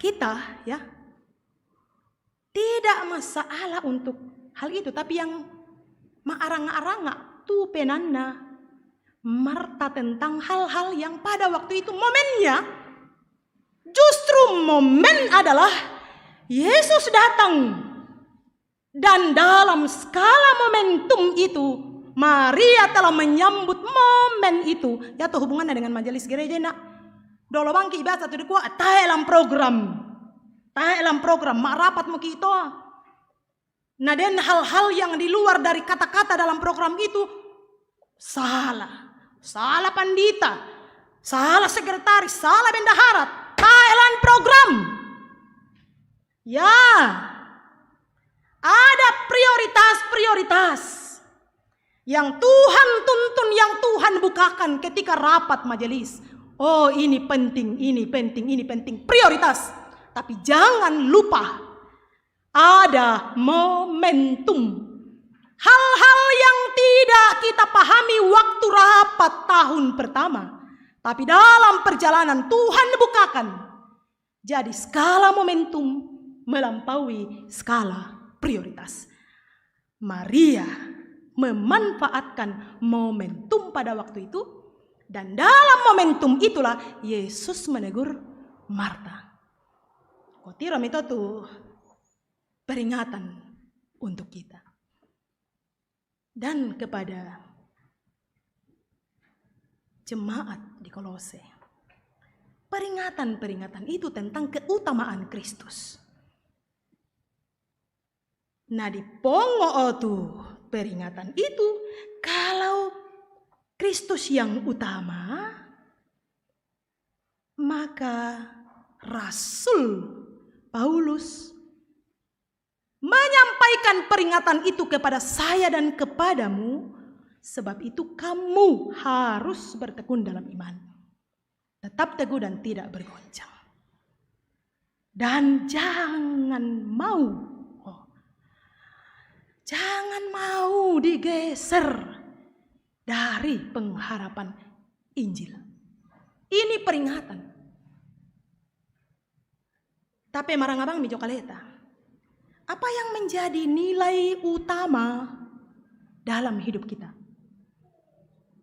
kita ya tidak masalah untuk hal itu, tapi yang maarang-arang tu penanna Marta tentang hal-hal yang pada waktu itu momennya justru momen adalah Yesus datang, dan dalam skala momentum itu Maria telah menyambut momen itu. Ya tuh hubungannya dengan majelis gereja nak. Dolo bangki biasa tuh dikuat dalam program mak rapat muki itu. Nah dan hal-hal yang di luar dari kata-kata dalam program itu salah pandita, salah sekretaris, salah bendahara, dalam program. Ya, ada prioritas yang Tuhan tuntun, yang Tuhan bukakan ketika rapat majelis. Oh ini penting, prioritas. Tapi jangan lupa ada momentum. Hal-hal yang tidak kita pahami waktu rapat tahun pertama, tapi dalam perjalanan Tuhan bukakan. Jadi skala momentum melampaui skala prioritas. Maria memanfaatkan momentum pada waktu itu, dan dalam momentum itulah Yesus menegur Marta. Kotiram itu tuh peringatan untuk kita. Dan kepada jemaat di Kolose, peringatan itu tentang keutamaan Kristus. Nah di pongo tuh peringatan itu, kalau Kristus yang utama, maka Rasul Paulus menyampaikan peringatan itu kepada saya dan kepadamu, sebab itu kamu harus bertekun dalam iman, tetap teguh dan tidak bergoncang, dan jangan mau digeser dari pengharapan Injil. Ini peringatan. Tapi marang-abang mijo kaleta, apa yang menjadi nilai utama dalam hidup kita?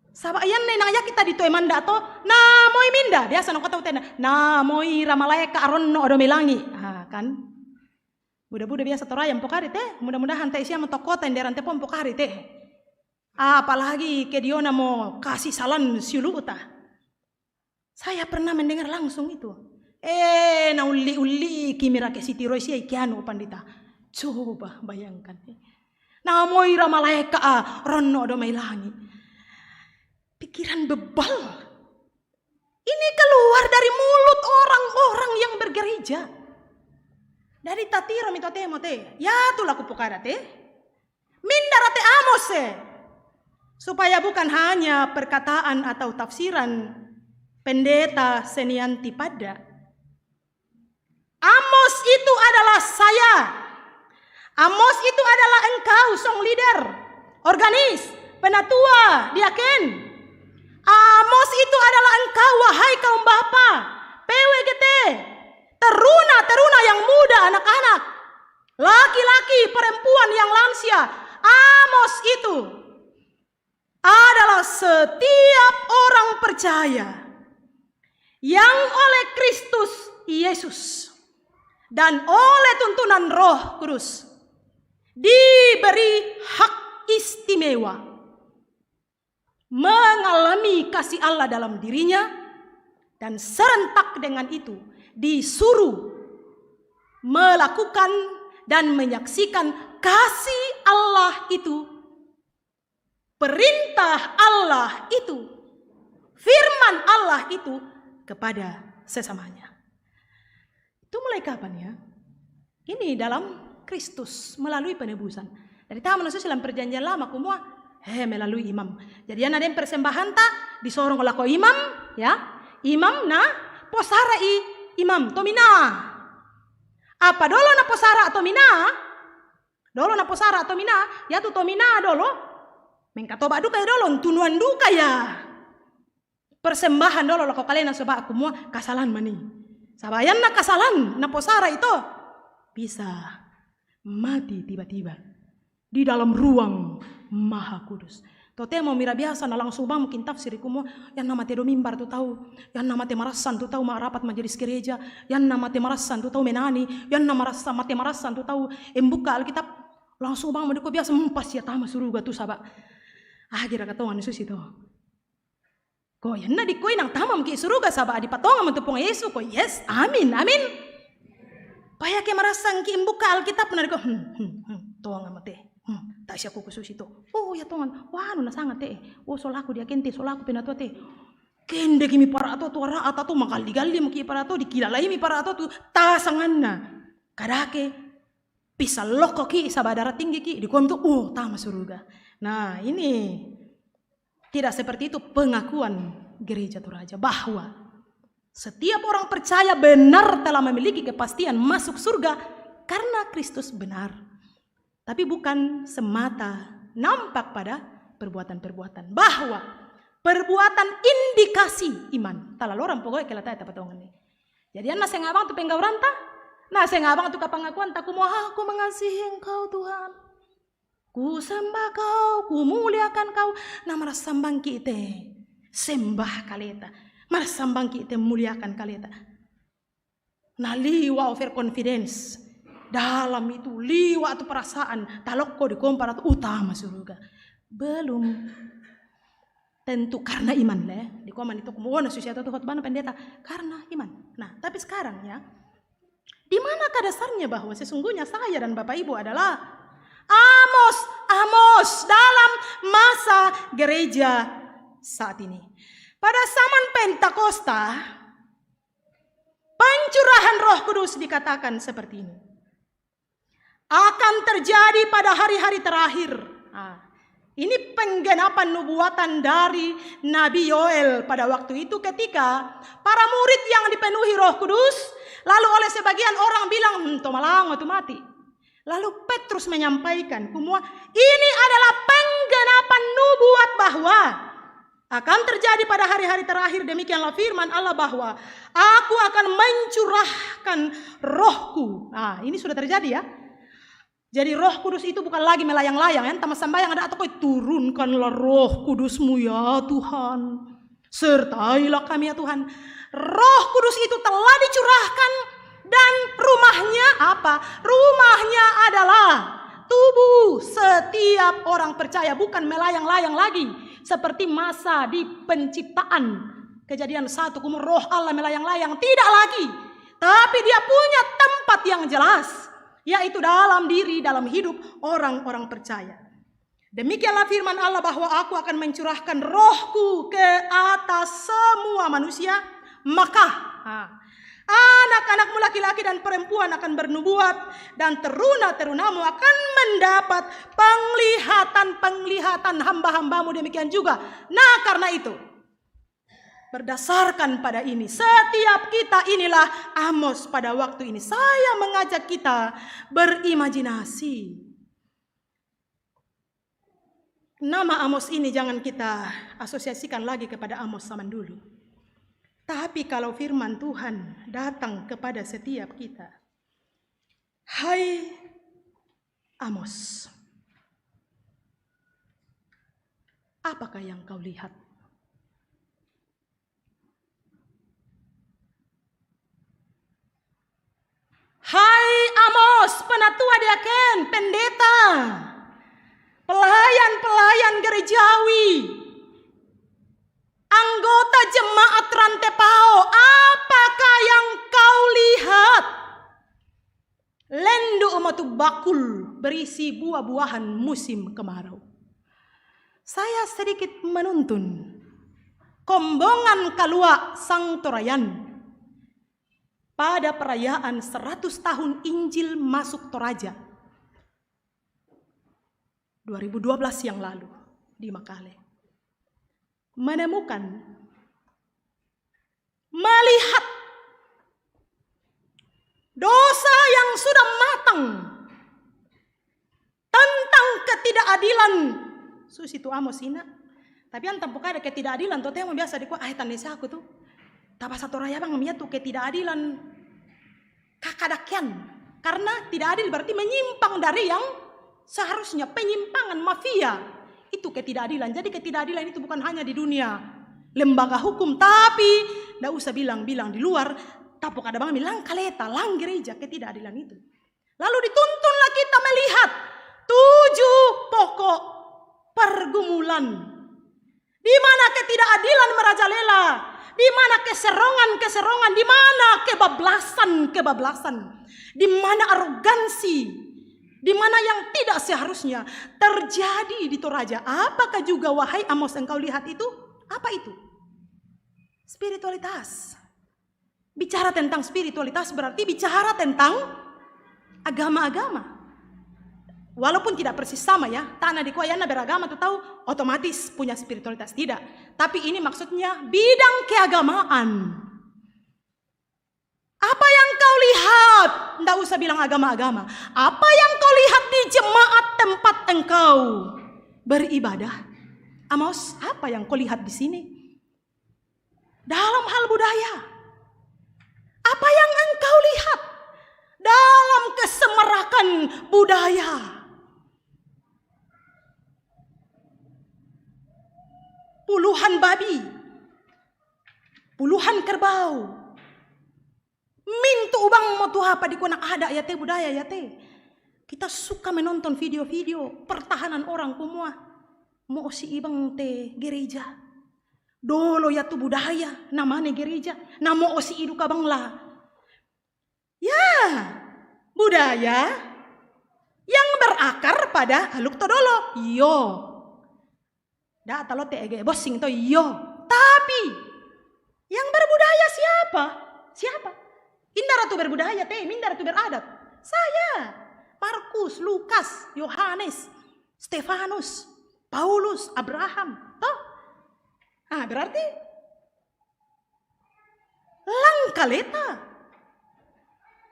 Sabayan nenaya kita di Tuemanda to, na moi minda biasa no kata utena, na moi ramalaya ka aron no odo melangi, kan? Buda-buda biasa torayam pokari teh, mudah-mudahan teh sia mentokota enderan teh pom pokari teh. Apalagi ke diona mau kasih salam siulu uta. Saya pernah mendengar langsung itu. Na uli kimira ke siti roisia ikiano pandita. Coba bayangkan. Na moi ramalaya ka ronno do melangi. Pikiran bebal. Ini keluar dari mulut orang-orang yang bergereja. Dari tatiro mitote mote, ya tu laku pokara te, mindarate amose, supaya bukan hanya perkataan atau tafsiran pendeta Senianti pada. Amos itu adalah saya, Amos itu adalah engkau, song leader, organis, penatua, diaken. Amos itu adalah engkau, wahai kaum bapa, PWGT. Teruna yang muda, anak-anak, laki-laki, perempuan yang lansia. Amos itu adalah setiap orang percaya yang oleh Kristus Yesus dan oleh tuntunan Roh Kudus diberi hak istimewa mengalami kasih Allah dalam dirinya, dan serentak dengan itu disuruh melakukan dan menyaksikan kasih Allah itu, perintah Allah itu, firman Allah itu kepada sesamanya. Itu mulai kapan ya? Ini dalam Kristus melalui penebusan. Dari tahun manusia dalam perjanjian lama kumua melalui imam. Jadi ada yang persembahan tak disorong oleh imam, ya imam na posara imam tomina. Apa dolo na posara atau mina? Dolo na posara atau mina? Ya tu tomina dolo. Mengkatoba duka ya dolo, tunuan duka ya. Persembahan dolo lako kalian soba aku mua kasalan mani. Sabayan na kasalan na posara itu bisa mati tiba-tiba di dalam ruang Maha Kudus. Tote mau mira biasa na langsung bang mungkin tafsir kumo yang nama te do mimbar tu tahu, yang nama te marasan tu tahu rapat majelis gereja, yang nama te marasan tu tahu menani, yang nama mate marasan tu tahu embuka Alkitab langsung bang mau biasa mempas ya tama suruga tu sabak. Kira katongan Yesus itu. Ko yan na di ko nang tamam ki suruga sabak di patongan mentupong Yesus ko yes amin amin. Paya ke marasang ki embuka Alkitab na di ko tongan mate. Tak siya ko khusus itu. Oh ya tongan, wah na sangat teh. Oh solaku dia kente, solaku penato teh. Kende kimi para ato tuara atau magali-gali maki para ato dikilalai mi para ato tu tasanganna. Kadake bisa loko ki sabadara tinggi ki di kom tu tama suruga. Nah ini tidak seperti itu pengakuan gereja Toraja bahwa setiap orang percaya benar telah memiliki kepastian masuk surga karena Kristus benar. Tapi bukan semata nampak pada perbuatan-perbuatan. Bahwa perbuatan indikasi iman. Tala lorang pokoknya kela taya patongan nih. Jadi anak saya ngabang tu penggauran ta. Nah saya ngabang tu kapangakuan tak aku mengasihi engkau Tuhan. Ku sembah kau, ku muliakan kau. Nah maras sambang kita sembah kaleta. Maras sambang kita muliakan kaleta. Nah liwa over confidence. Dalam itu liwa atau perasaan talokko dikompar atau utama surga belum tentu karena iman lah di komen itu kemudian sesuatu tuh khotbah pendeta karena iman. Nah tapi sekarang ya di manakah dasarnya bahwa sesungguhnya saya dan Bapak Ibu adalah Amos dalam masa gereja saat ini pada zaman Pentakosta pencurahan Roh Kudus dikatakan seperti ini. Akan terjadi pada hari-hari terakhir. Ini penggenapan nubuatan dari Nabi Yoel pada waktu itu ketika para murid yang dipenuhi Roh Kudus, lalu oleh sebagian orang bilang, tomalang itu mati. Lalu Petrus menyampaikan, kumua ini adalah penggenapan nubuat bahwa akan terjadi pada hari-hari terakhir. Demikianlah firman Allah bahwa aku akan mencurahkan rohku. Nah ini sudah terjadi ya. Jadi Roh Kudus itu bukan lagi melayang-layang ya, tama sambayang ada atau turunkanlah Roh Kudusmu ya Tuhan. Sertailah kami ya Tuhan. Roh Kudus itu telah dicurahkan dan rumahnya apa? Rumahnya adalah tubuh setiap orang percaya, bukan melayang-layang lagi seperti masa di penciptaan. Kejadian 1 kumur Roh Allah melayang-layang, tidak lagi. Tapi dia punya tempat yang jelas. Yaitu dalam diri, dalam hidup orang-orang percaya. Demikianlah firman Allah bahwa aku akan mencurahkan rohku ke atas semua manusia. Maka anak-anakmu laki-laki dan perempuan akan bernubuat. Dan teruna-terunamu akan mendapat penglihatan hamba-hambamu demikian juga. Nah karena itu berdasarkan pada ini, setiap kita inilah Amos pada waktu ini. Saya mengajak kita berimajinasi. Nama Amos ini jangan kita asosiasikan lagi kepada Amos zaman dulu. Tapi kalau firman Tuhan datang kepada setiap kita. Hai Amos, apakah yang kau lihat? Hai Amos, penatua diaken, pendeta, pelayan gerejawi, anggota jemaat Rantepao, apakah yang kau lihat? Lendu umatu bakul berisi buah-buahan musim kemarau. Saya sedikit menuntun kombongan kalua sang Torayan pada perayaan 100 tahun Injil masuk Toraja 2012 yang lalu di Makale. Menemukan, melihat dosa yang sudah matang tentang ketidakadilan. Susi tu Amos ina. Tapi an tampuk ada ketidakadilan. Tote yang biasa dikuat, tan desa aku tuh. Tapa satu raya bang ngemiat tuh ketidakadilan kakadakian. Karena tidak adil berarti menyimpang dari yang seharusnya, penyimpangan, mafia. Itu ketidakadilan. Jadi ketidakadilan itu bukan hanya di dunia lembaga hukum, tapi tidak usah bilang-bilang di luar. Tapi ada bang bilang kaleta, lang gereja, ketidakadilan itu. Lalu dituntunlah kita melihat 7 pokok pergumulan. Di mana ketidakadilan merajalela, di mana keserongan-keserongan, di mana kebablasan-kebablasan, di mana arogansi, di mana yang tidak seharusnya terjadi di Toraja. Apakah juga wahai Amos engkau lihat itu? Apa itu? Spiritualitas. Bicara tentang spiritualitas berarti bicara tentang agama-agama. Walaupun tidak persis sama ya, tanah di kuayana beragama tuh tahu otomatis punya spiritualitas, tidak. Tapi ini maksudnya bidang keagamaan. Apa yang kau lihat, nggak usah bilang agama-agama. Apa yang kau lihat di jemaat tempat engkau beribadah? Amos, apa yang kau lihat di sini? Dalam hal budaya. Apa yang engkau lihat dalam kesemerakan budaya? Puluhan babi, puluhan kerbau, mintu ubang mau tuh apa di kona ada ya teh budaya ya teh. Kita suka menonton video-video pertahanan orang semua. Mau si ibang teh gereja. Dolo ya tuh budaya, namanya gereja. Namo si idu kabang lah. Ya, budaya yang berakar pada aluk todolo. Yo. Dah talo te ege bosing to yo. Tapi yang berbudaya siapa? Siapa? Indah ratu berbudaya teh, minda ratu beradat. Saya, Markus, Lukas, Yohanes, Stefanus, Paulus, Abraham. Toh? Ah, berarti langkaleta.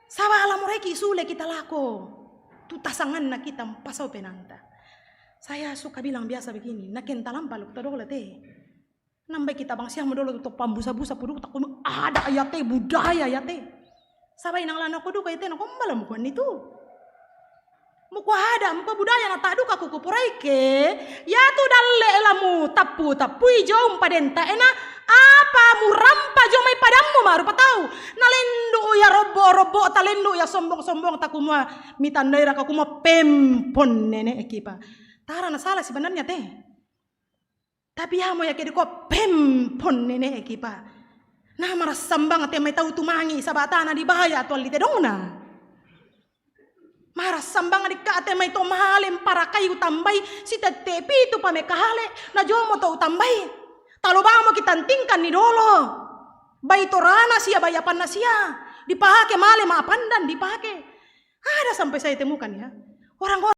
Sawa alam mereka sule kita lako. Tutasangan na kita pasau penanta. Saya suka bilang biasa begini, naken talam paluk tadole teh. Nambai kita bang siang medolo tutup pambusa-busa puduk tak ada ya teh budaya ya teh. Sabai nang lana kudu kaya teh nak malam kuan itu. Muku ada muka budaya na taduka kuku puraike. Ya tu dalle elamu tapu jom padenta ena apa murampa jomai padamu maru patau. Nalendu ya robo talendu ya sombong takuma mitandaira kakuma pempon nenek ekipa. Tara na salah sebenarnya teh. Tapi ya mau ya kedi ko pempon nenek ekipa. Nah marasam banget ya may tahu tumangi sabatana di bahaya atau di tedongna. Marasam banget di kate may to mahalem para kayu tambay si tetepi itu pame kahale na jomo tau tambay. Talo ba mo kitantingkan ni dolo. Bay torana siya bayapan na siya. Dipake male maapandan dipake. Ada sampai saya temukan ya. Orang